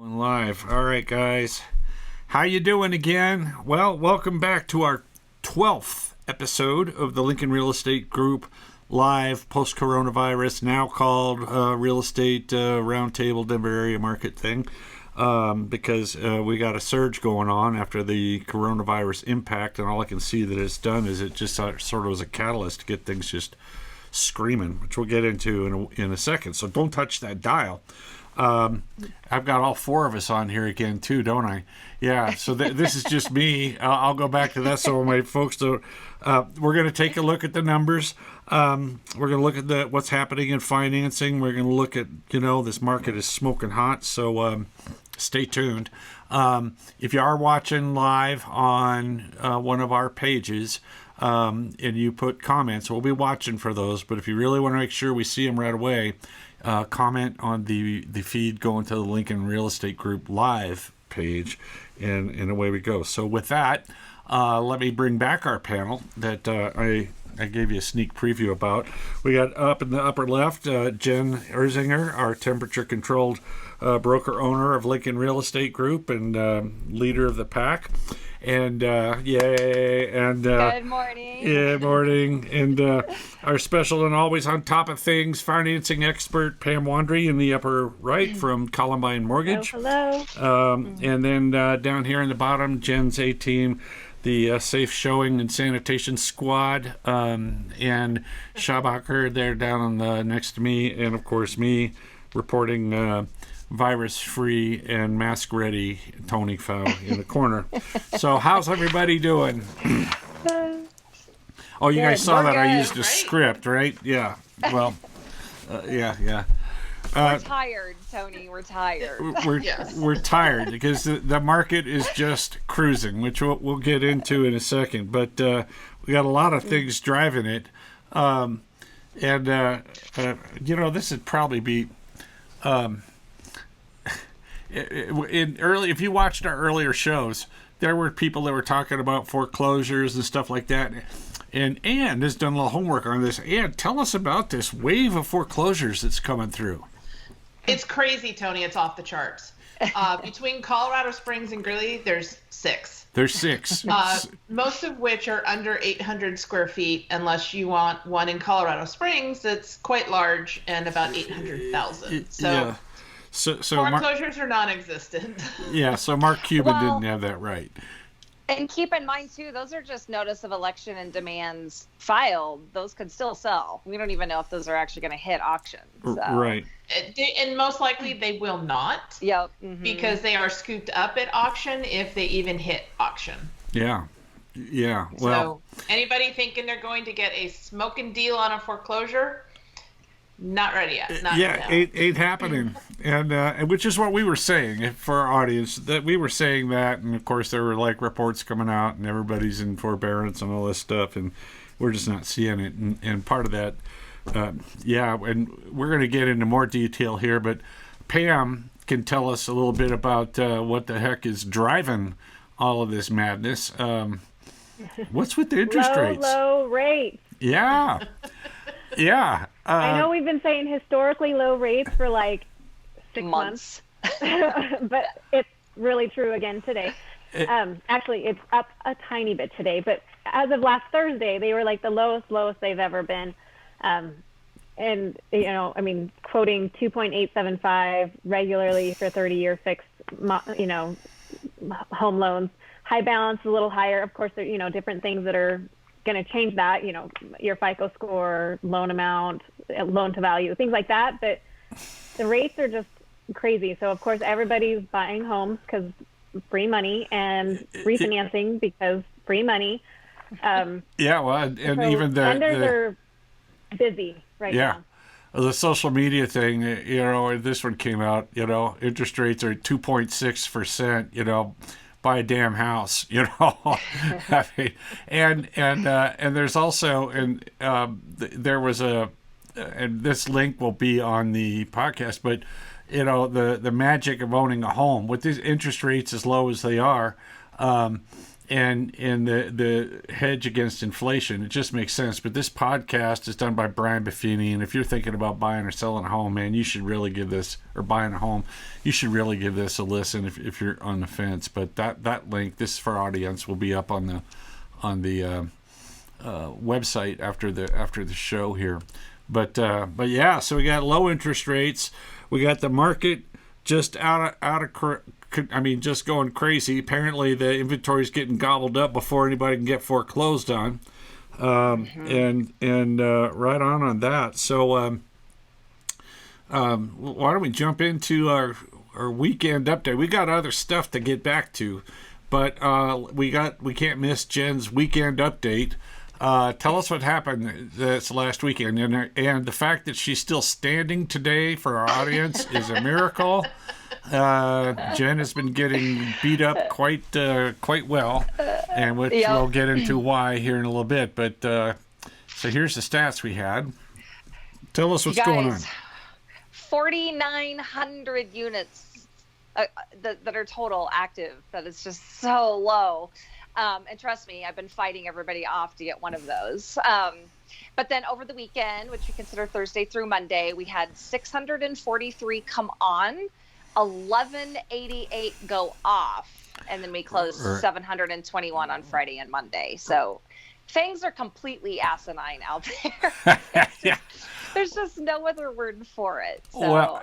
Going live. All right, guys. How you doing again? Well, welcome back to our 12th episode of the Lincoln Real Estate Group live post-coronavirus, now called Real Estate Roundtable Denver Area Market thing, because we got a surge going on after the coronavirus impact, and all I can see that it's done is it just sort of was a catalyst to get things just screaming, which we'll get into in a second. So don't touch that dial. I've got all four of us on here again too, don't I? Yeah. So this is just me. I'll go back to that so my folks don't. We're going to take a look at the numbers. We're going to look at what's happening in financing. We're going to look at, this market is smoking hot. So stay tuned. If you are watching live on one of our pages, and you put comments, we'll be watching for those. But if you really want to make sure we see them right away, comment on the feed going to the Lincoln Real Estate Group live page, and away we go. So with that, let me bring back our panel that I gave you a sneak preview about. We got up in the upper left, Jen Erzinger, our temperature-controlled broker owner of Lincoln Real Estate Group and leader of the pack. And yay! And good morning. Yeah, morning. And our special and always on top of things financing expert Pam Wandry in the upper right from Columbine Mortgage. Hello. And then down here in the bottom, Jen's A team, the safe showing and sanitation squad, and Schabacher there down on the next to me, and of course me reporting. Virus-free and mask-ready Tony Pfau in the corner. So how's everybody doing? Oh, you guys saw that I used a script, right? Yeah. Well, yeah. We're tired, Tony. We're tired. We're tired because the market is just cruising, which we'll get into in a second. But we got a lot of things driving it. This would probably be... if you watched our earlier shows, there were people that were talking about foreclosures and stuff like that. And Ann has done a little homework on this. Ann, tell us about this wave of foreclosures that's coming through. It's crazy, Tony. It's off the charts. Between Colorado Springs and Greeley, there's six. There's six. Most of which are under 800 square feet, unless you want one in Colorado Springs that's quite large and about 800,000. So. Yeah. So foreclosures are non-existent. Yeah, so Mark Cuban didn't have that right. And keep in mind, too, those are just notice of election and demands filed. Those could still sell. We don't even know if those are actually going to hit auction. So. Right. And most likely they will not. Yep. Mm-hmm. Because they are scooped up at auction if they even hit auction. Yeah. Yeah. Well, so anybody thinking they're going to get a smoking deal on a foreclosure? Not ready yet. Not ain't happening, and which is what we were saying for our audience. That we were saying that, and of course there were like reports coming out, and everybody's in forbearance and all this stuff, and we're just not seeing it. And part of that, and we're going to get into more detail here, but Pam can tell us a little bit about what the heck is driving all of this madness. What's with the interest rates? Low rates. Yeah. Yeah. I know we've been saying historically low rates for like 6 months. But it's really true again today. Actually, it's up a tiny bit today. But as of last Thursday, they were like the lowest they've ever been. And, quoting 2.875 regularly for 30-year fixed, home loans. High balance, a little higher. Of course, there are, different things that are going to change that, your FICO score, loan amount, loan to value, things like that. But the rates are just crazy. So, of course, everybody's buying homes because free money and refinancing because free money. And even the lenders are busy right now. The social media thing, this one came out, interest rates are 2.6%, buy a damn house, I mean, and there's also, there was and this link will be on the podcast, but the magic of owning a home with these interest rates as low as they are, and the hedge against inflation. It just makes sense. But this podcast is done by Brian Buffini, and if you're thinking about buying or selling a home, man, you should really give this, or buying a home, you should really give this a listen if you're on the fence. But that link, this is for our audience, will be up on the website after the show here. But yeah, so we got low interest rates. We got the market just just going crazy. Apparently, the inventory is getting gobbled up before anybody can get foreclosed on. And right on that. So why don't we jump into our weekend update? We got other stuff to get back to, but we can't miss Jen's weekend update. Tell us what happened this last weekend, and the fact that she's still standing today for our audience is a miracle. Jen has been getting beat up quite well, and which we'll get into why here in a little bit. But so here's the stats we had. Tell us what's going on. 4,900 units that are total active. That is just so low. And trust me, I've been fighting everybody off to get one of those. But then over the weekend, which we consider Thursday through Monday, we had 643 come on, 1188 go off, and then we closed 721 on Friday and Monday. So things are completely asinine out there. Yeah. There's just no other word for it. So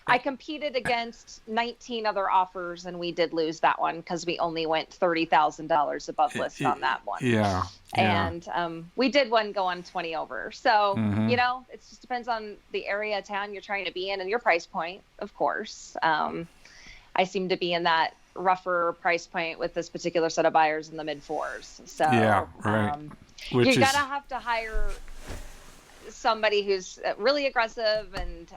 I competed against 19 other offers, and we did lose that one because we only went $30,000 above list on that one. Yeah. And we did one go on 20 over. So, it just depends on the area of town you're trying to be in and your price point, of course. I seem to be in that rougher price point with this particular set of buyers in the mid fours. So yeah, right. You're gonna have to hire somebody who's really aggressive and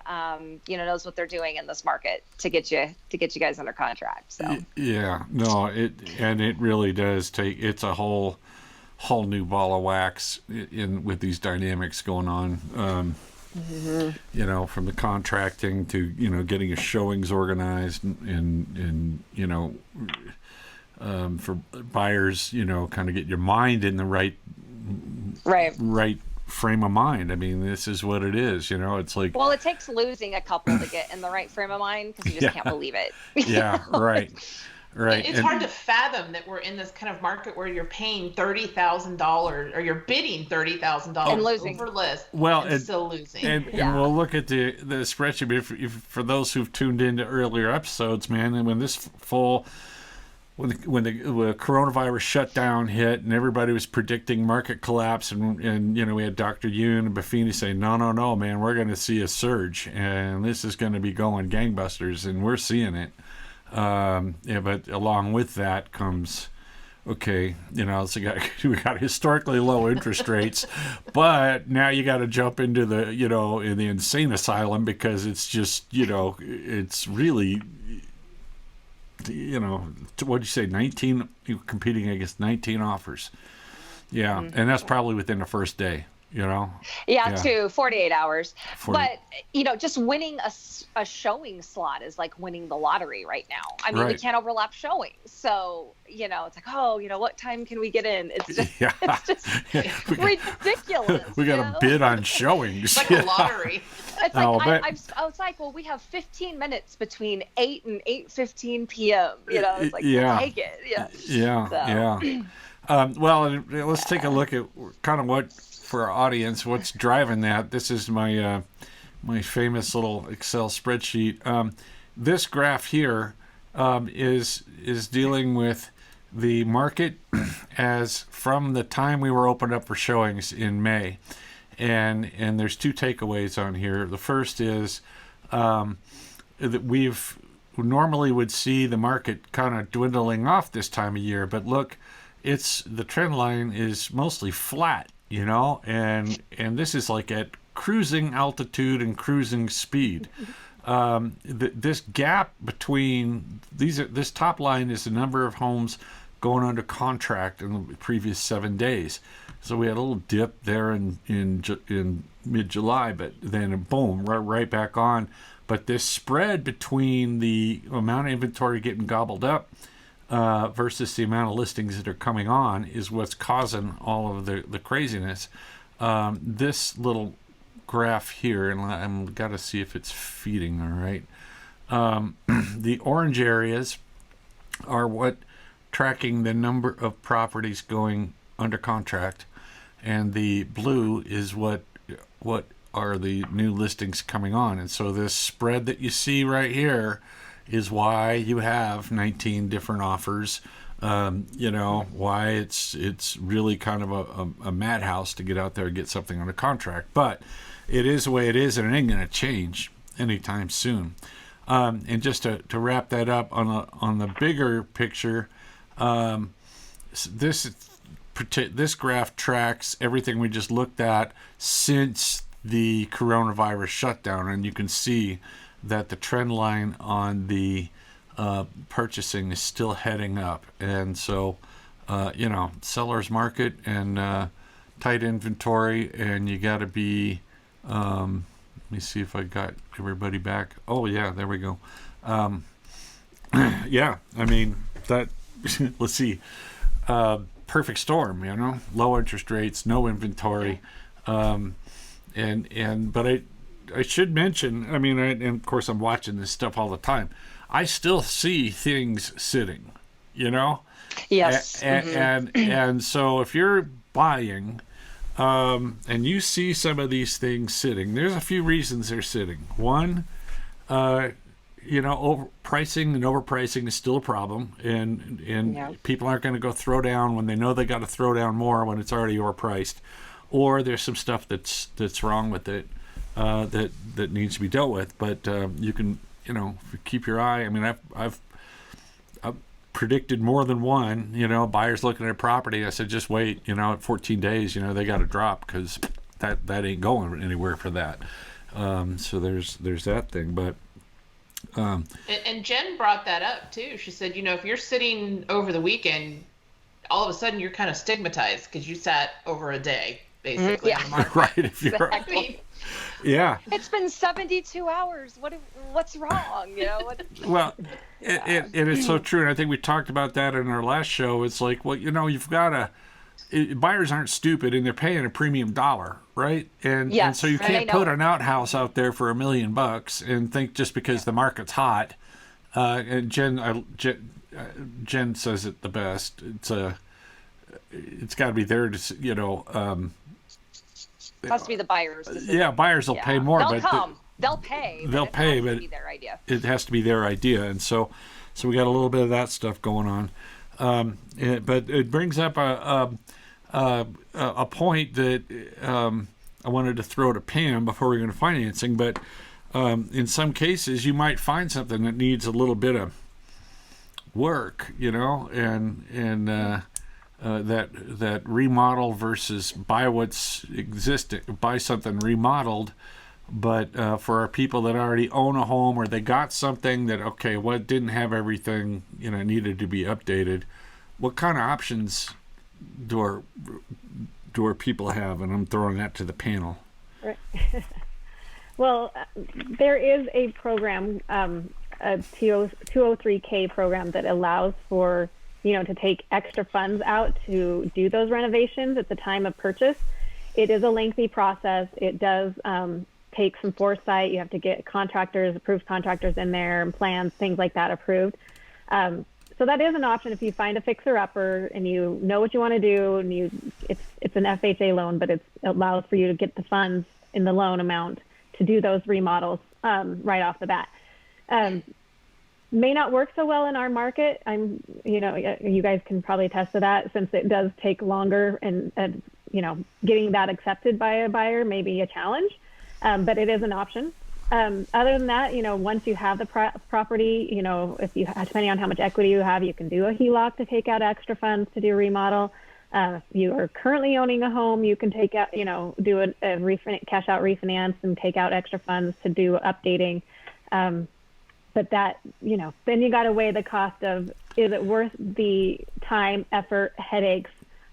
knows what they're doing in this market to get you guys under contract. So it really does take, it's a whole new ball of wax with these dynamics going on. From the contracting to getting your showings organized and for buyers, kind of get your mind in the right frame of mind. I mean, this is what it is. It's like, well, it takes losing a couple to get in the right frame of mind because you just can't believe it. Yeah, right. It's hard to fathom that we're in this kind of market where you're paying $30,000 or you're bidding $30,000 over list and still losing. And we'll look at the spreadsheet. If for those who've tuned into earlier episodes, man, and when this when the coronavirus shutdown hit and everybody was predicting market collapse, and we had Dr. Yoon and Buffini saying, no, man, we're going to see a surge and this is going to be going gangbusters, and we're seeing it. But along with that comes, so we got historically low interest rates, but now you got to jump into the, in the insane asylum because it's just, it's really, what'd you say, 19, you're competing against 19 offers. Yeah. Mm-hmm. And that's probably within the first day. To 48 hours. But, just winning a showing slot is like winning the lottery right now. I mean, we can't overlap showings. So, it's like, what time can we get in? It's just, ridiculous. We got to bid on showings. It's like a lottery. It's like, I was like, well, we have 15 minutes between 8 and 8:15 p.m. It's like, take it. Yeah. Well, let's take a look at kind of what, for our audience, what's driving that. This is my my famous little Excel spreadsheet. This graph here is dealing with the market as from the time we were opened up for showings in May, and there's two takeaways on here. The first is that we normally would see the market kind of dwindling off this time of year, but look, the trend line is mostly flat. And this is like at cruising altitude and cruising speed. This gap between this top line is the number of homes going under contract in the previous 7 days. So we had a little dip there in mid-July, but then boom, right back on. But this spread between the amount of inventory getting gobbled up versus the amount of listings that are coming on is what's causing all of the craziness. This little graph here, and I'm got to see if it's feeding all right. The orange areas are what tracking the number of properties going under contract, and the blue is what are the new listings coming on. And so this spread that you see right here is why you have 19 different offers. Why it's really kind of a madhouse to get out there and get something under contract. But it is the way it is, and it ain't going to change anytime soon. And just to wrap that up on the bigger picture, this graph tracks everything we just looked at since the coronavirus shutdown, and you can see that the trend line on the purchasing is still heading up. And so, seller's market and tight inventory, and you got to be. Let me see if I got everybody back. Oh yeah, there we go. Yeah, I mean that. Let's see. Perfect storm, low interest rates, no inventory, but I should mention, and of course I'm watching this stuff all the time. I still see things sitting, Yes. And so if you're buying, and you see some of these things sitting, there's a few reasons they're sitting. One, pricing and overpricing is still a problem, and people aren't going to go throw down when they know they got to throw down more when it's already overpriced, or there's some stuff that's wrong with it that needs to be dealt with. But you can if you keep your eye. I've predicted more than one. Buyers looking at a property. I said just wait. At 14 days, they got to drop because that ain't going anywhere for that. So there's that thing, but. And Jen brought that up too. She said, if you're sitting over the weekend, all of a sudden you're kind of stigmatized because you sat over a day, basically. Yeah, right. If you're exactly. Yeah. It's been 72 hours. What's wrong? Well, and it's so true. And I think we talked about that in our last show. It's like, well, you've got to. Buyers aren't stupid, and they're paying a premium dollar, right? And so you can't put an outhouse out there for $1 million and think just because the market's hot. And Jen says it the best. It's got to be there to it has to be the buyers. Buyers will pay more, they'll but come. They'll pay. They'll pay, but be their idea. It has to be their idea, and so we got a little bit of that stuff going on. But it brings up a point that I wanted to throw to Pam before we go into financing. But in some cases, you might find something that needs a little bit of work, and that remodel versus buy what's existing, buy something remodeled. But for our people that already own a home, or they got something that didn't have everything needed to be updated, what kind of options do our people have? And I'm throwing that to the panel. Right. Well, there is a program, a 203K program that allows for to take extra funds out to do those renovations at the time of purchase. It is a lengthy process. It does take some foresight. You have to get approved contractors in there, and plans, things like that approved. So that is an option if you find a fixer-upper and you know what you want to do, and it's an FHA loan, but it allows for you to get the funds in the loan amount to do those remodels right off the bat. May not work so well in our market. You guys can probably attest to that, since it does take longer, and getting that accepted by a buyer may be a challenge. But it is an option. Other than that, once you have the property, if you, depending on how much equity you have, you can do a HELOC to take out extra funds to do a remodel. If you are currently owning a home, you can take out, do a cash out refinance and take out extra funds to do updating. But that, then you got to weigh the cost of, is it worth the time, effort, headaches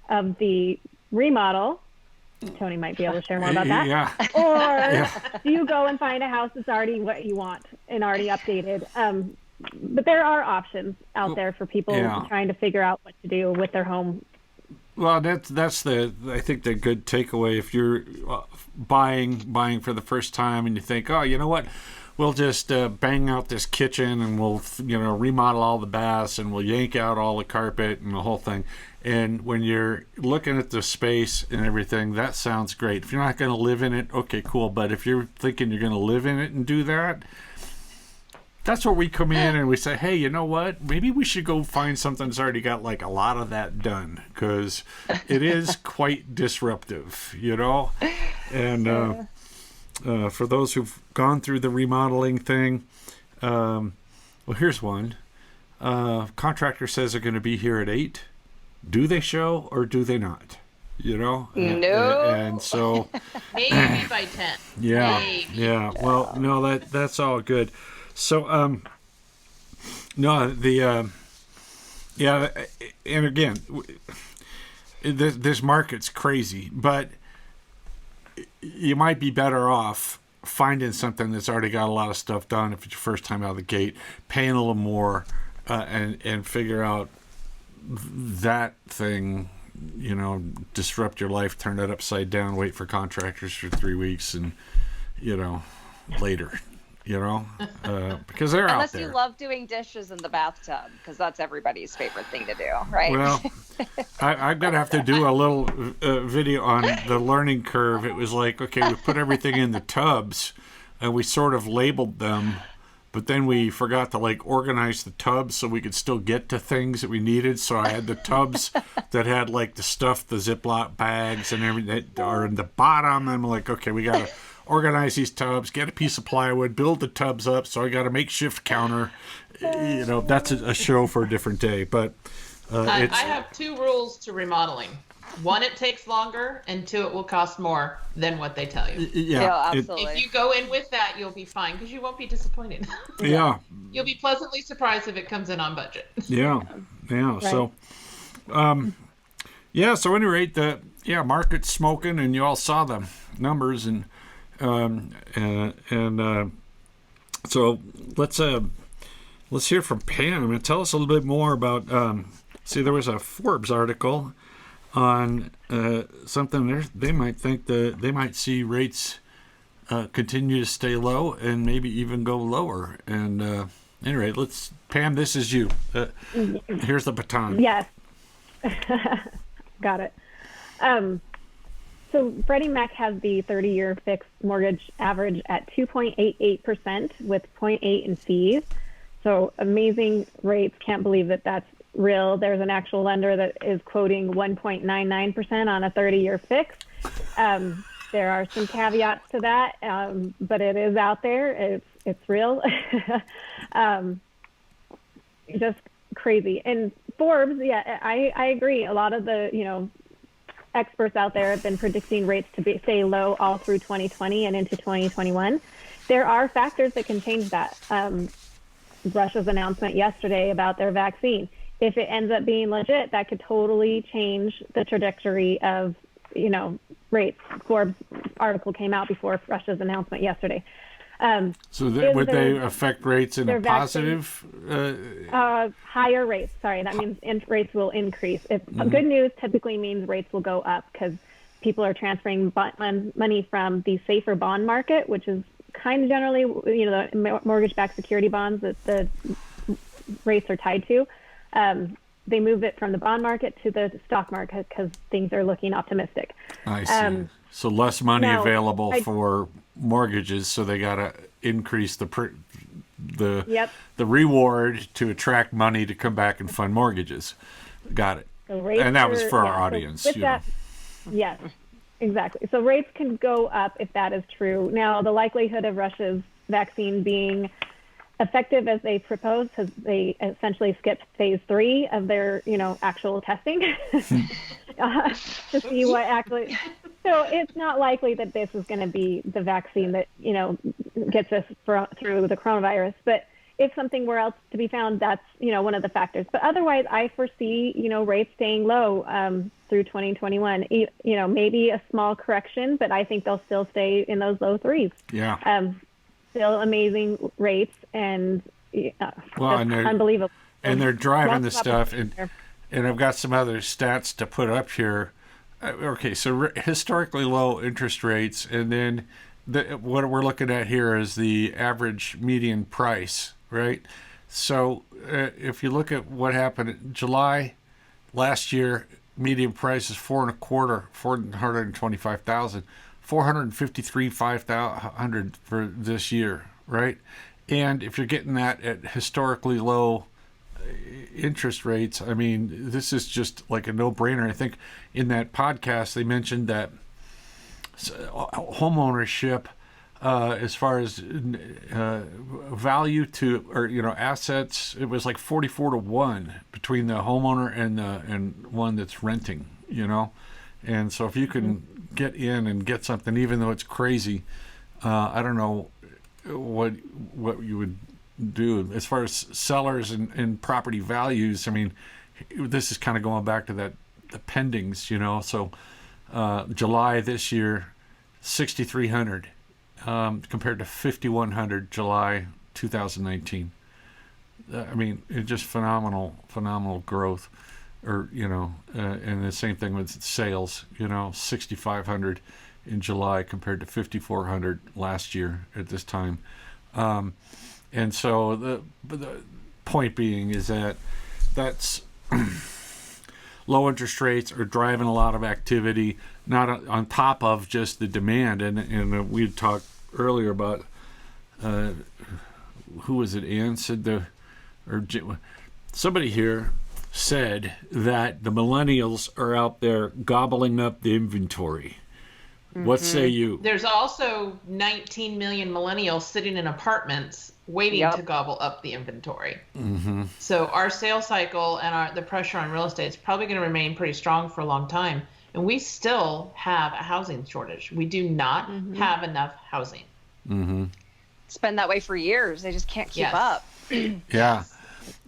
of the remodel? Tony might be able to share more about that. Yeah. Or do you go and find a house that's already what you want and already updated? but there are options out there for people trying to figure out what to do with their home. Well, that's I think the good takeaway if you're buying for the first time and you think, oh, you know what, we'll just bang out this kitchen and we'll remodel all the baths and we'll yank out all the carpet and the whole thing. And when you're looking at the space and everything, that sounds great. If you're not going to live in it, okay, cool. But if you're thinking you're going to live in it and do that, that's where we come in and we say, hey, you know what? Maybe we should go find something that's already got like a lot of that done, because it is quite disruptive, And for those who've gone through the remodeling thing, well, here's one. Contractor says they're going to be here at 8. Do they show or do they not? No. And so maybe by 10. Yeah. Maybe. Yeah. Well, no, that's all good. So, no, and again, this market's crazy, but you might be better off finding something that's already got a lot of stuff done if it's your first time out of the gate, paying a little more, and figure out that thing, disrupt your life, turn it upside down, wait for contractors for 3 weeks, and, later. Because they're Unless out there. you love doing dishes in the bathtub, because that's everybody's favorite thing to do, right? Well, I'm going to have to do a little video on the learning curve. It was like, okay, we put everything in the tubs, and we sort of labeled them, but then we forgot to organize the tubs so we could still get to things that we needed. So I had the tubs that had the stuff, the Ziploc bags and everything that are in the bottom. And I'm like, okay, we got to organize these tubs, get a piece of plywood, build the tubs up. So I got a makeshift counter. That's a show for a different day. But I have 2 rules to remodeling. 1, it takes longer, and 2, it will cost more than what they tell you. Yeah, absolutely. If you go in with that, you'll be fine, because you won't be disappointed. Yeah. You'll be pleasantly surprised if it comes in on budget. Yeah. Right. So, so at any rate, the market's smoking, and you all saw the numbers, and so let's hear from Pam and tell us a little bit more about. There was a Forbes article on something there. They might think they might see rates continue to stay low and maybe even go lower. And anyway, Pam, this is you. Here's the baton. Yes. Got it. So Freddie Mac has the 30-year fixed mortgage average at 2.88% with 0.8 in fees. So amazing rates. Can't believe that that's real. There's an actual lender that is quoting 1.99% on a 30-year fix. There are some caveats to that, but it is out there. It's real. Just crazy. And Forbes, I agree. A lot of the experts out there have been predicting rates to stay low all through 2020 and into 2021. There are factors that can change that. Russia's announcement yesterday about their vaccine. If it ends up being legit, that could totally change the trajectory of, rates. Forbes article came out before Russia's announcement yesterday. So would they affect rates in a positive? Higher rates. Sorry, that means rates will increase. Good news typically means rates will go up because people are transferring money from the safer bond market, which is kind of generally, the mortgage-backed security bonds that the rates are tied to. They move it from the bond market to the stock market because things are looking optimistic. I see. So less money available for mortgages, so they got to increase the reward to attract money to come back and fund mortgages. Got it. So and that was for our audience. Yes, exactly. So rates can go up if that is true. Now, the likelihood of Russia's vaccine being effective as they proposed, because they essentially skipped phase 3 of their, actual testing to see what actually. So it's not likely that this is going to be the vaccine that, gets us through the coronavirus. But if something were else to be found, that's, one of the factors. But otherwise, I foresee, rates staying low through 2021. Maybe a small correction, but I think they'll still stay in those low 3s. Yeah. Still amazing rates, and well, and they're unbelievable. And they're driving the stuff, and I've got some other stats to put up here. Okay, so historically low interest rates, and then what we're looking at here is the average median price, right? So if you look at what happened in July last year, median price is $425,000, $453,500 for this year, right? And if you're getting that at historically low interest rates, I mean, this is just like a no-brainer. I think in that podcast they mentioned that home ownership, as far as value to, or assets, it was like 44-1 between the homeowner and one that's renting. And so if you can get in and get something, even though it's crazy, I don't know what you would do as far as sellers and property values. I mean, this is kind of going back to the pendings, so July this year, 6,300 compared to 5,100 July 2019. I mean, it's just phenomenal growth. Or and the same thing with sales, 6,500 in July compared to 5,400 last year at this time. And so the point being is that's low interest rates are driving a lot of activity, not on top of just the demand. And we talked earlier about who was it? Ann said somebody here said that the millennials are out there gobbling up the inventory. Mm-hmm. What say you? There's also 19 million millennials sitting in apartments waiting to gobble up the inventory. Mm-hmm. So our sales cycle and the pressure on real estate is probably going to remain pretty strong for a long time. And we still have a housing shortage. We do not have enough housing. Mm-hmm. It's been that way for years. They just can't keep up. Yeah.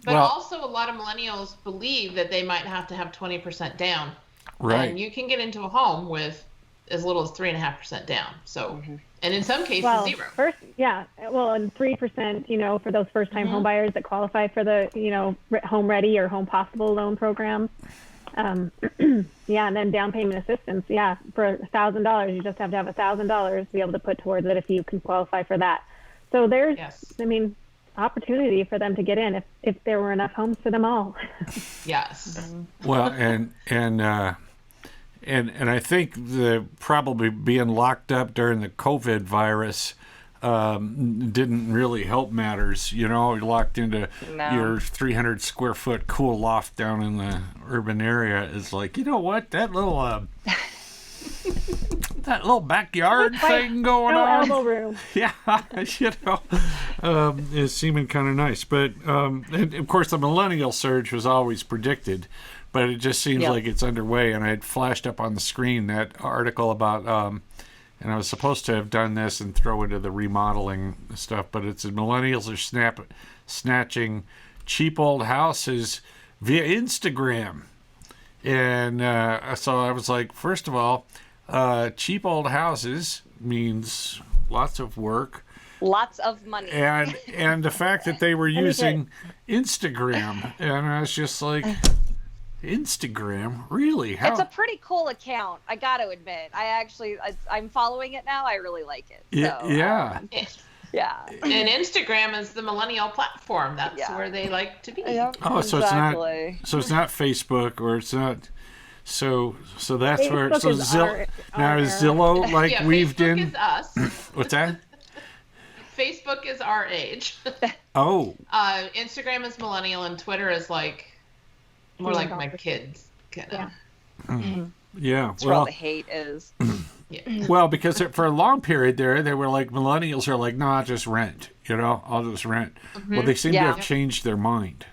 But also a lot of millennials believe that they might have to have 20% down. Right. And you can get into a home with as little as 3.5% down. So, and in some cases, zero. And 3%, for those first-time home buyers that qualify for the, Home Ready or Home Possible loan program. And then down payment assistance. Yeah, for $1,000, you just have to have $1,000 to be able to put towards it if you can qualify for that. So there's, opportunity for them to get in if there were enough homes for them all. Yes. Well, and I think the probably being locked up during the COVID virus didn't really help matters. You're locked into your 300 square foot cool loft down in the urban area is like, what, that little backyard thing going on. Elbow room. Yeah, is seeming kind of nice. But and of course, the millennial surge was always predicted, but it just seems like it's underway. And I had flashed up on the screen that article about, and I was supposed to have done this and throw into the remodeling stuff, but it's millennials are snatching cheap old houses via Instagram. And so I was like, first of all, cheap old houses means lots of work, lots of money, and the fact that they were using Instagram, and I was just like, Instagram, really? How? It's a pretty cool account, I got to admit. I'm following it now. I really like it. So, yeah. And Instagram is the millennial platform. That's where they like to be. Yep, so it's not Facebook, or it's not. So that's Facebook where. So now is Zillow weaved Facebook in? Is us. What's that? Facebook is our age. Oh. Instagram is millennial, and Twitter is more like my kids kind of. Yeah. That's where all the hate is. Well, because for a long period there, they were like, millennials are like, no, I'll just rent. I'll just rent. Well, they seem to have changed their mind.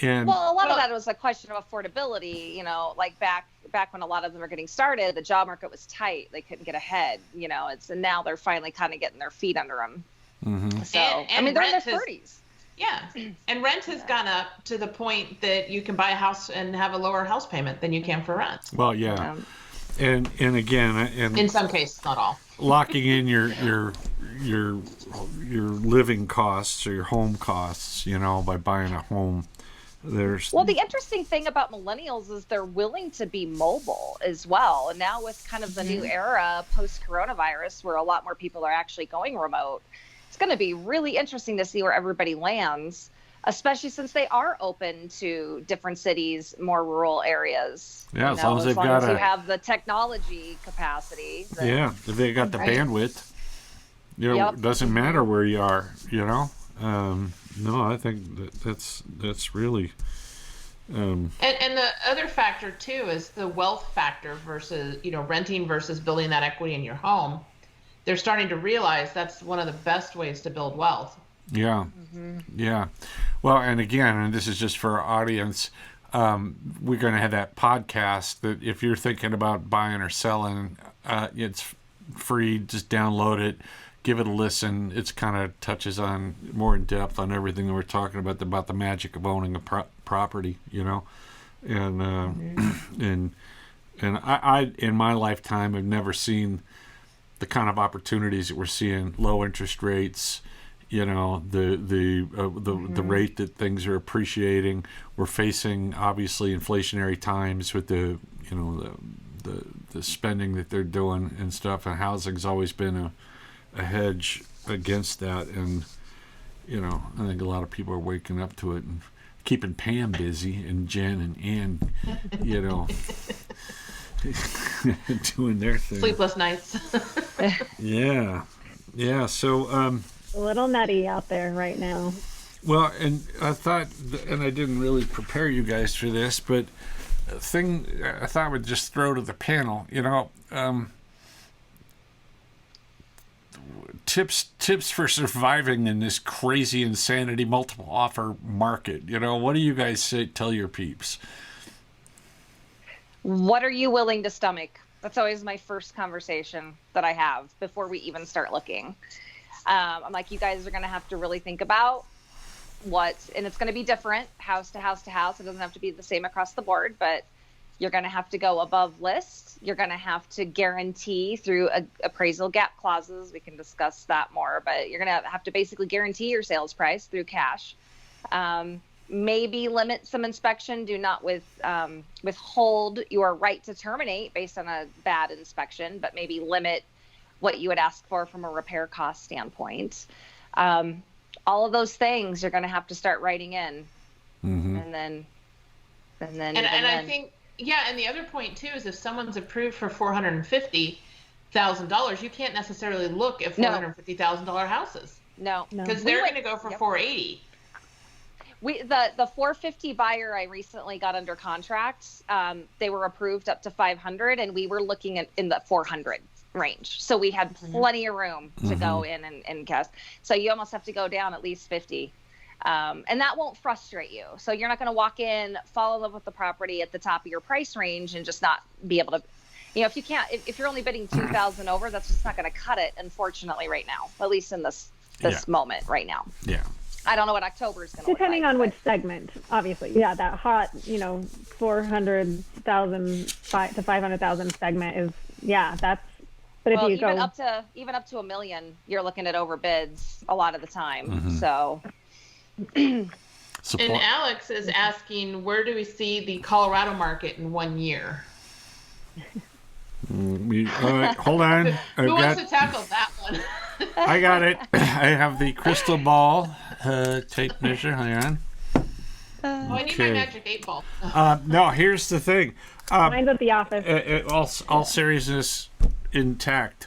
And a lot of that was a question of affordability. Like back when a lot of them were getting started, the job market was tight. They couldn't get ahead. And now they're finally kind of getting their feet under them. Mm-hmm. So and they're in their 30s. Yeah, and rent has gone up to the point that you can buy a house and have a lower house payment than you can for rent. Well, yeah. and again, and in some cases, not all. Locking in your living costs or your home costs, by buying a home. Well, the interesting thing about millennials is they're willing to be mobile as well. And now with kind of the new era post-coronavirus, where a lot more people are actually going remote, it's going to be really interesting to see where everybody lands, especially since they are open to different cities, more rural areas. Yeah, as long as you have the technology capacity. If they got the bandwidth, it doesn't matter where you are, No, I think that's really. And the other factor too is the wealth factor versus renting versus building that equity in your home. They're starting to realize that's one of the best ways to build wealth. Yeah, yeah. Well, and again, and this is just for our audience, we're going to have that podcast that if you're thinking about buying or selling, it's free. Just download it. Give it a listen. It's kind of touches on more in depth on everything that we're talking about the magic of owning a property, and and I in my lifetime have never seen the kind of opportunities that we're seeing. Low interest rates, the rate that things are appreciating. We're facing obviously inflationary times with the spending that they're doing and stuff. And housing's always been a hedge against that, and I think a lot of people are waking up to it and keeping Pam busy and Jen and Ann, doing their thing. Sleepless nights. Yeah. So a little nutty out there right now. Well, and I thought, and I didn't really prepare you guys for this, but a thing I thought I would just throw to the panel, tips for surviving in this crazy insanity multiple offer market. What do you guys tell your peeps? What are you willing to stomach? That's always my first conversation that I have before we even start looking. I'm like, you guys are going to have to really think about and it's going to be different house to house to house. It doesn't have to be the same across the board, but you're going to have to go above list. You're going to have to guarantee through appraisal gap clauses. We can discuss that more, but you're going to have to basically guarantee your sales price through cash. Maybe limit some inspection. Do not withhold your right to terminate based on a bad inspection, but maybe limit what you would ask for from a repair cost standpoint. All of those things you're going to have to start writing in, and then I think. Yeah, and the other point too is if someone's approved for $450,000, you can't necessarily look at $450,000 houses. No, because they're going to go for $480,000. The 450 buyer I recently got under contract. They were approved up to 500, and we were looking at in the 400 range. So we had plenty of room to go in and cast. So you almost have to go down at least 50. And that won't frustrate you. So you're not going to walk in, fall in love with the property at the top of your price range and just not be able to, if you're only bidding 2,000 over, that's just not going to cut it, unfortunately, right now, at least in this moment right now. Yeah. I don't know what October is going to look like. Depending on which segment, obviously. Yeah, that hot, 400,000 to 500,000 segment is, that's, but if you even go up to $1 million, you're looking at overbids a lot of the time. So. And Alex is asking, where do we see the Colorado market in 1 year? Hold on. Who wants to tackle that one? I got it. I have the crystal ball tape measure. Hang on. I need my magic 8 ball. No, here's the thing. Mine's at the office. All seriousness intact.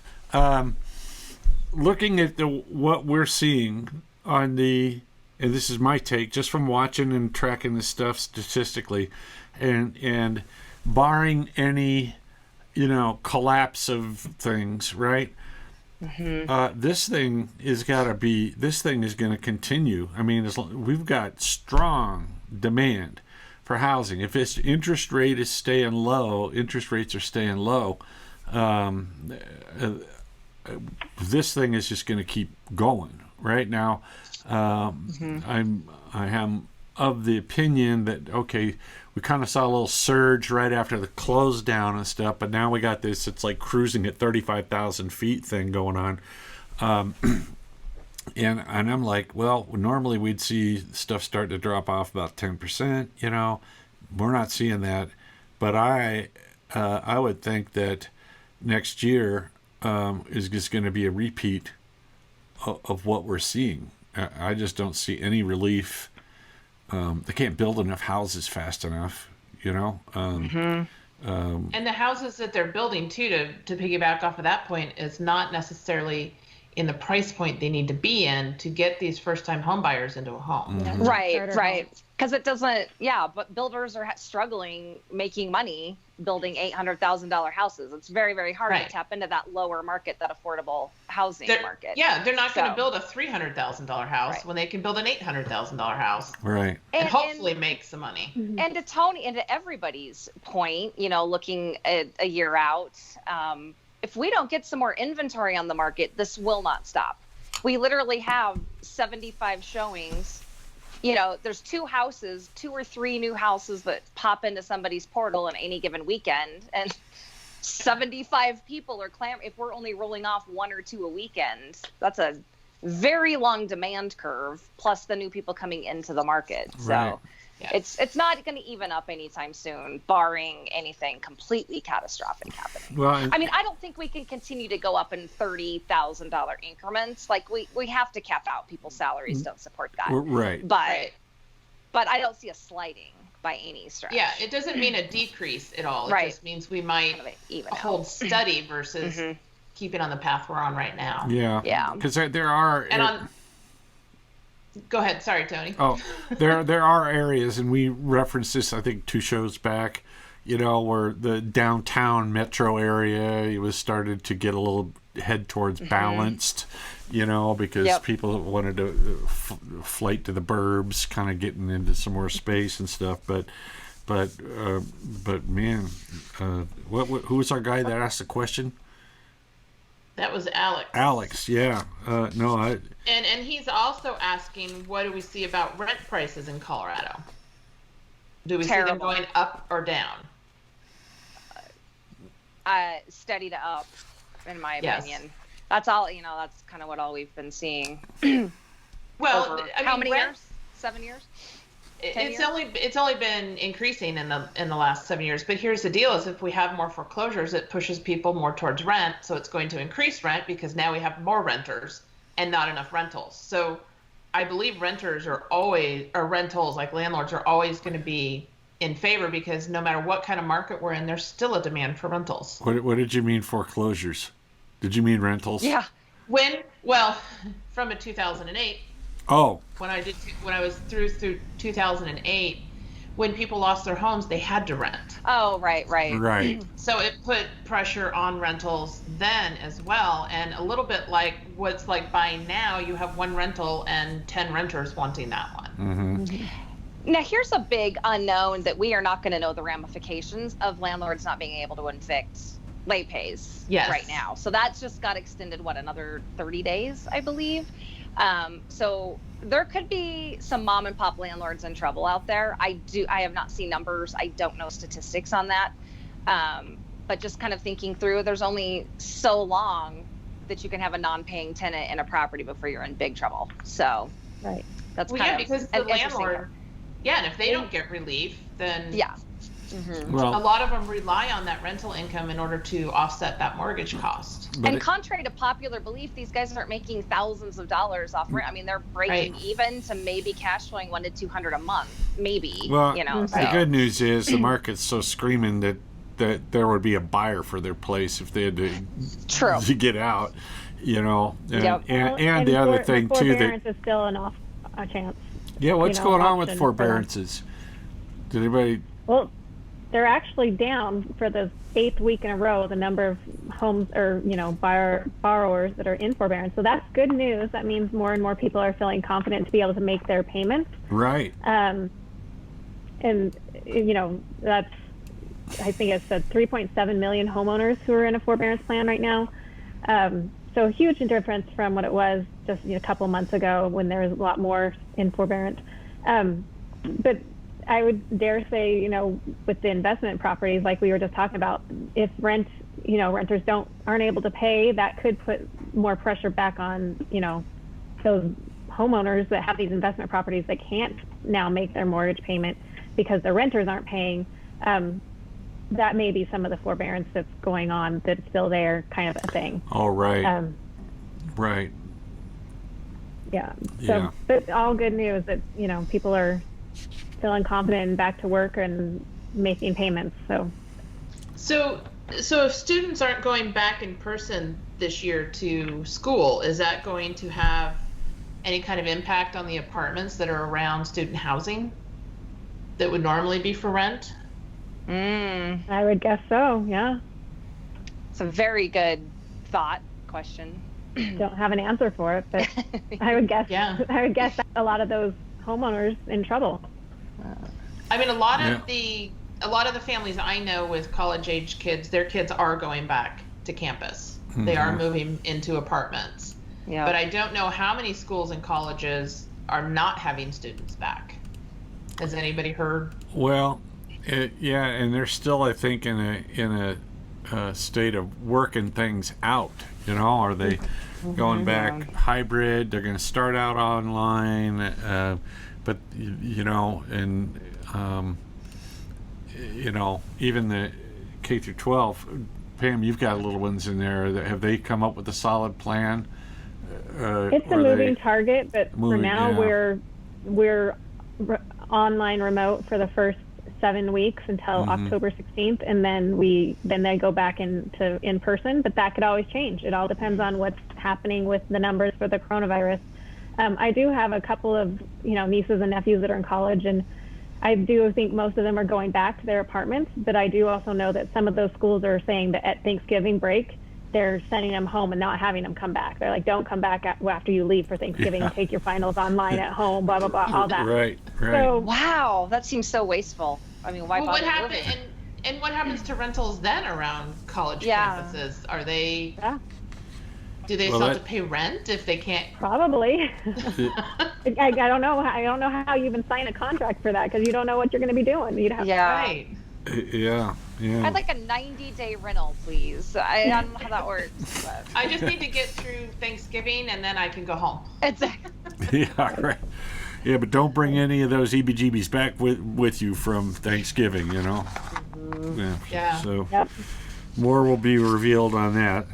Looking at what we're seeing on the, and this is my take, just from watching and tracking this stuff statistically, and barring any, collapse of things, right? This thing is going to continue. I mean, we've got strong demand for housing. If interest rates are staying low, this thing is just going to keep going. Right now, I am of the opinion that, okay, we kind of saw a little surge right after the close down and stuff, but now we got this, it's like cruising at 35,000 feet thing going on. And I'm like, well, normally we'd see stuff start to drop off about 10%, you know. We're not seeing that. But I would think that next year is just going to be a repeat of what we're seeing. I just don't see any relief. They can't build enough houses fast enough, you know. And the houses that they're building, too, to piggyback off of that point, is not necessarily in the price point they need to be in to get these first-time home buyers into a home. Mm-hmm. Right. Because it doesn't, but builders are struggling making money building $800,000 houses. It's very, very hard to tap into that lower market, that affordable housing market. Yeah, they're not going to build a $300,000 house when they can build an $800,000 house. Right. And hopefully make some money. And to Tony, and to everybody's point, you know, looking at a year out, if we don't get some more inventory on the market, this will not stop. We literally have 75 showings. You know, there's 2 or 3 new houses that pop into somebody's portal on any given weekend, and 75 people are clamoring. If we're only rolling off 1 or 2 a weekend, that's a very long demand curve, plus the new people coming into the market. So it's not going to even up anytime soon, barring anything completely catastrophic happening. Well, I mean, I don't think we can continue to go up in $30,000 increments. Like we have to cap out. People's salaries don't support that. Right. But I don't see a sliding by any stretch. Yeah, it doesn't mean a decrease at all. It just means we might hold steady versus keeping on the path we're on right now. Yeah. Because there are. Go ahead. Sorry, Tony. Oh, there are areas, and we referenced this, I think, 2 shows back, you know, where the downtown metro area was started to get a little head towards balanced, you know, because people wanted to flight to the burbs, kind of getting into some more space and stuff. But man, who was our guy that asked the question? That was Alex. Alex, yeah. And he's also asking, what do we see about rent prices in Colorado? Do we see them going up or down? Steady to up, in my opinion. That's all. You know, that's kind of what all we've been seeing. Well, how many years? 7 years? It's only been increasing in the last 7 years. But here's the deal: is if we have more foreclosures, it pushes people more towards rent. So it's going to increase rent because now we have more renters and not enough rentals. So I believe rentals, like landlords, are always going to be in favor because no matter what kind of market we're in, there's still a demand for rentals. What did you mean foreclosures? Did you mean rentals? Yeah. From a 2008. Oh. When I was through 2008, when people lost their homes, they had to rent. Oh, right. So it put pressure on rentals then as well, and a little bit like what's like buying now. You have 1 rental and 10 renters wanting that one. Now, here's a big unknown that we are not going to know the ramifications of landlords not being able to evict late pays right now. So that's just got extended, another 30 days, I believe. So there could be some mom and pop landlords in trouble out there. I have not seen numbers. I don't know statistics on that. But just kind of thinking through, there's only so long that you can have a non-paying tenant in a property before you're in big trouble. So that's because the landlord, and if they don't get relief, then Well, a lot of them rely on that rental income in order to offset that mortgage cost. And contrary to popular belief, these guys aren't making thousands of dollars off rent. I mean, they're breaking even to maybe cash flowing $100 to $200 a month, maybe. Well, the good news is the market's so screaming that there would be a buyer for their place if they had to get out, you know. And the other thing too, forbearance is still a chance. Yeah, what's going on with forbearances? Did anybody? Well, they're actually down for the 8th week in a row, the number of homes or, borrowers that are in forbearance. So that's good news. That means more and more people are feeling confident to be able to make their payments. Right. And, that's, I think it said 3.7 million homeowners who are in a forbearance plan right now. So a huge difference from what it was just a couple months ago when there was a lot more in forbearance. but I would dare say, with the investment properties, like we were just talking about, if renters aren't able to pay, that could put more pressure back on, those homeowners that have these investment properties that can't now make their mortgage payment because the renters aren't paying. That may be some of the forbearance that's going on that's still there, kind of a thing. Oh, right. Right. Yeah. So, but all good news that, people are feeling confident and back to work and making payments. So if students aren't going back in person this year to school, is that going to have any kind of impact on the apartments that are around student housing that would normally be for rent? I would guess so, yeah. It's a very good question. Don't have an answer for it, but I would guess that a lot of those homeowners in trouble. I mean, a lot of the families I know with college-age kids, their kids are going back to campus. Mm-hmm. They are moving into apartments. Yeah. But I don't know how many schools and colleges are not having students back. Has anybody heard? Well, and they're still, I think, in a state of working things out. Are they going back hybrid? They're going to start out online, but and even the K through 12. Pam, you've got little ones in there. Have they come up with a solid plan? It's a moving target, but for now we're online remote for the first 7 weeks until October 16th, and then they go back into in person. But that could always change. It all depends on what's happening with the numbers for the coronavirus. I do have a couple of nieces and nephews that are in college, and I do think most of them are going back to their apartments. But I do also know that some of those schools are saying that at Thanksgiving break, they're sending them home and not having them come back. They're like, don't come back after you leave for Thanksgiving. Take your finals online at home, blah, blah, blah, all that. Right. So, wow, that seems so wasteful. I mean, why bother living? And what happens to rentals then around college campuses? Are they... Yeah. Do they still have to pay rent if they can't? Probably. I don't know. I don't know how you even sign a contract for that because you don't know what you're going to be doing. You'd have right. Yeah. I'd like a 90-day rental, please. I don't know how that works. But. I just need to get through Thanksgiving and then I can go home. Exactly. Yeah, right. Yeah, but don't bring any of those EBGBs back with you from Thanksgiving. Yeah. So. Yep. More will be revealed on that.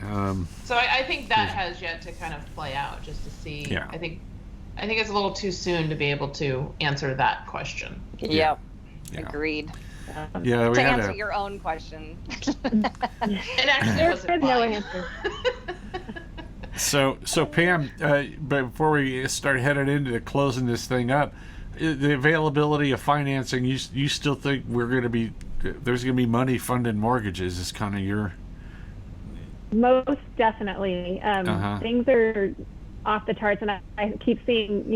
So I think that has yet to kind of play out, just to see. Yeah. I think it's a little too soon to be able to answer that question. Yep. Agreed. Yeah, to answer your own question. It actually wasn't no answer. So Pam, before we start headed into closing this thing up, the availability of financing, you still think there's going to be money funding mortgages is kind of your... Most definitely. Things are off the charts, and I keep seeing,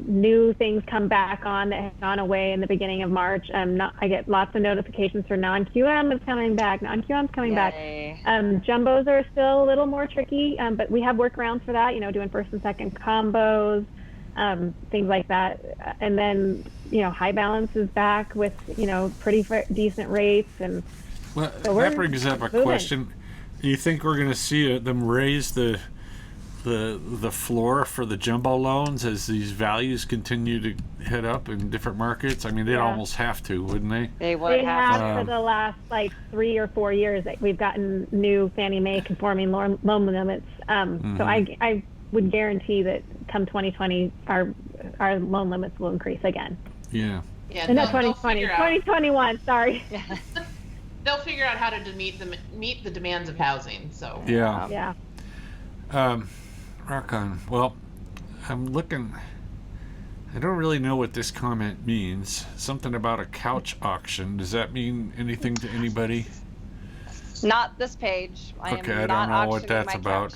new things come back on that have gone away in the beginning of March. I get lots of notifications for non-QM is coming back, non-QM's coming back. Jumbos are still a little more tricky, but we have workarounds for that, doing first and second combos, things like that. And then, high balance is back with, pretty decent rates. And well, so that brings up a question. Do you think we're going to see them raise the floor for the jumbo loans as these values continue to head up in different markets? I mean, they'd almost have to, wouldn't they? They would have. For the last 3 or 4 years, we've gotten new Fannie Mae conforming loan limits. So I would guarantee that come 2020, our loan limits will increase again. Yeah. Yeah. Not 2020, 2021. Sorry. They'll figure out how to meet the demands of housing. So. Yeah. Rock on. Well, I'm looking. I don't really know what this comment means. Something about a couch auction. Does that mean anything to anybody? Not this page. I don't know what that's about.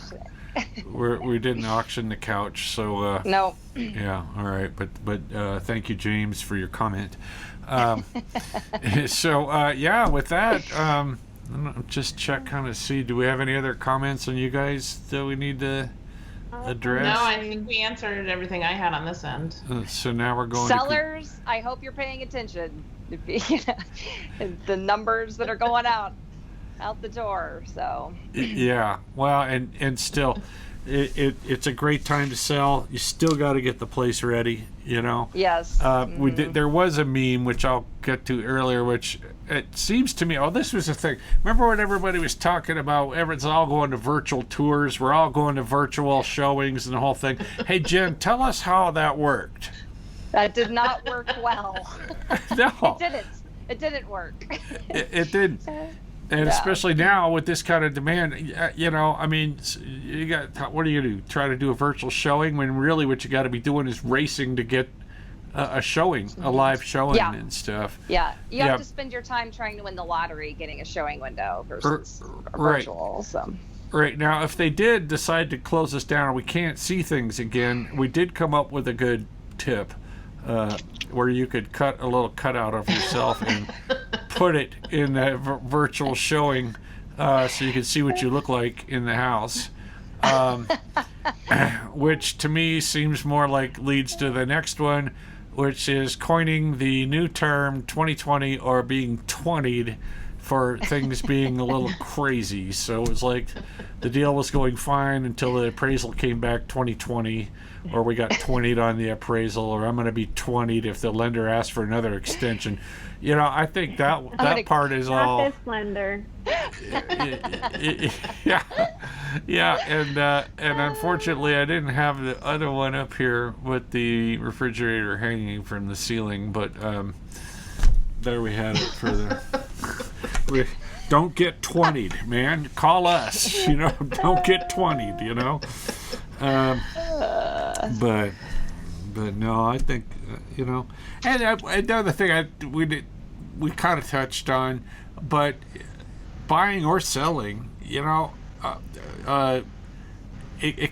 We didn't auction the couch, so no. Yeah, all right, but thank you, James, for your comment. So with that, just check kind of see. Do we have any other comments on you guys that we need to address? No, I think we answered everything I had on this end. So now we're going sellers. I hope you're paying attention. The numbers that are going out the door. So yeah, well, and still, it's a great time to sell. You still got to get the place ready. Yes. There was a meme which I'll get to earlier, which it seems to me. Oh, this was a thing. Remember when everybody was talking about everyone's all going to virtual tours? We're all going to virtual showings and the whole thing. Hey, Jen, tell us how that worked. That did not work well. No, It didn't work. It didn't. And especially now with this kind of demand, I mean, you got, what do you do? Try to do a virtual showing when really what you got to be doing is racing to get a showing, a live showing and stuff. Yeah, you have to spend your time trying to win the lottery, getting a showing window versus a virtual. So. Right, now, if they did decide to close us down and we can't see things again, we did come up with a good tip where you could cut a little cutout of yourself and put it in a virtual showing so you can see what you look like in the house, which to me seems more like leads to the next one, which is coining the new term 2020 or being 20'd for things being a little crazy. So it was like the deal was going fine until the appraisal came back 2020, or we got 20'd on the appraisal, or I'm going to be 20'd if the lender asks for another extension. I think that part is all. Not this lender. Yeah, and unfortunately I didn't have the other one up here with the refrigerator hanging from the ceiling, but there we had it for the. Don't get 20'd, man. Call us. Don't get 20'd. But no, I think and another thing we kind of touched on, but buying or selling, it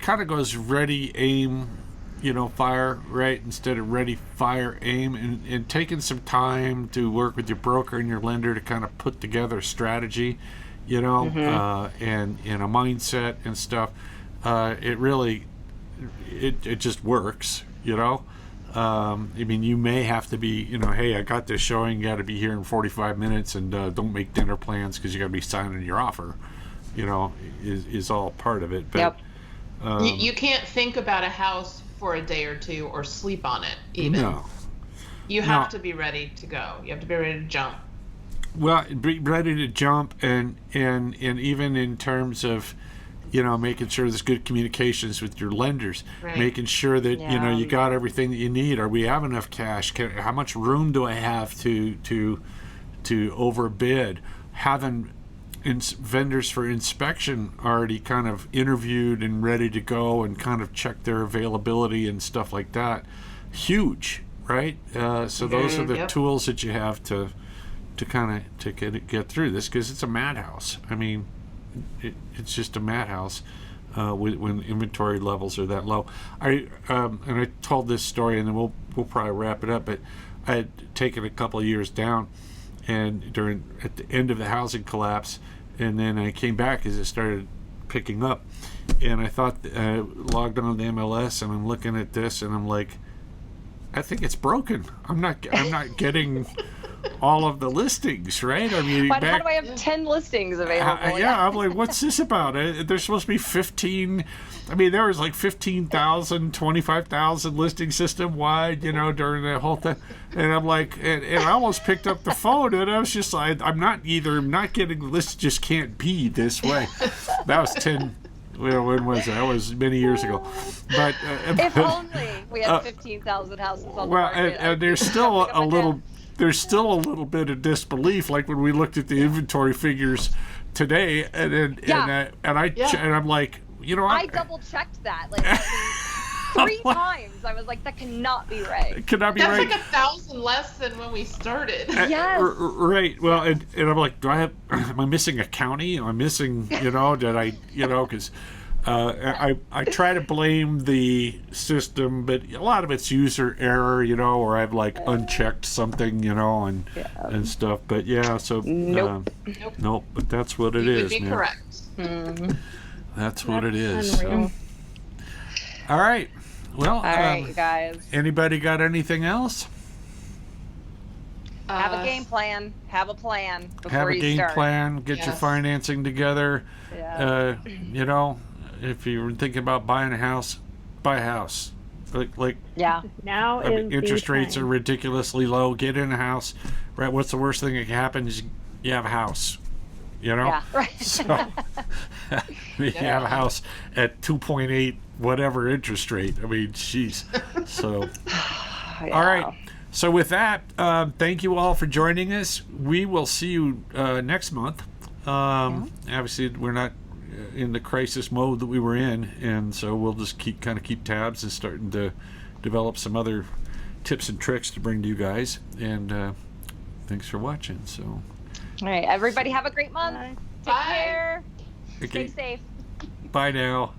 kind of goes ready, aim, fire, right, instead of ready, fire, aim, and taking some time to work with your broker and your lender to kind of put together a strategy, and a mindset and stuff. It really, it just works, I mean, you may have to be, hey, I got this showing, you got to be here in 45 minutes, and don't make dinner plans because you got to be signing your offer, is all part of it. But you can't think about a house for a day or two or sleep on it even. No. You have to be ready to go. You have to be ready to jump. Well, be ready to jump, and even in terms of making sure there's good communications with your lenders, making sure that you got everything that you need. Or we have enough cash? How much room do I have to overbid? Having vendors for inspection already kind of interviewed and ready to go, and kind of check their availability and stuff like that. Huge, right? So those are the tools that you have to kind of get through this, because it's a madhouse. I mean, it's just a madhouse when inventory levels are that low. And I told this story, and then we'll probably wrap it up. But I had taken a couple of years down, and at the end of the housing collapse, and then I came back as it started picking up, and I thought I logged on the MLS, and I'm looking at this, and I'm like, I think it's broken. I'm not getting all of the listings, right? I mean, how do I have 10 listings available? I'm like, what's this about? There's supposed to be 15. I mean, there was like 15,000, 25,000 listings system wide, during the whole thing. And I'm like, and I almost picked up the phone, and I was just like, I'm not getting the list, just can't be this way. That was 10. Well, when was that? That was many years ago. But if only we had 15,000 houses on the market. And there's still there's still a little bit of disbelief, like when we looked at the inventory figures today, and I'm like, I double checked that like 3 times. I was like, that cannot be right. It cannot be That's right. Like 1,000 less than when we started. Yes. Right. Well, and I'm like, am I missing a county? Am I missing? Did I? Because. I try to blame the system, but a lot of it's user error, or I've like unchecked something, and stuff. But Nope. Nope. But that's what it You is. would be man. correct. Mm-hmm. That's what it is. Unreal. All right. Well, all right, guys. Anybody got anything else? Have a game plan. Have a plan before you start. Have a game plan. Get your financing together. Yeah. You know, if you're thinking about buying a house, buy a house. Like now I mean, interest rates are ridiculously low. Get in a house. Right? What's the worst thing that can happen is you have a house. You know? Yeah, right. So you have a house at 2.8 whatever interest rate. I mean, jeez. So all right. So with that, thank you all for joining us. We will see you next month. Obviously, we're not in the crisis mode that we were in, and so we'll just keep tabs and starting to develop some other tips and tricks to bring to you guys. And thanks for watching. So, all right, everybody, have a great month. Take care. Okay. Stay safe. Bye now.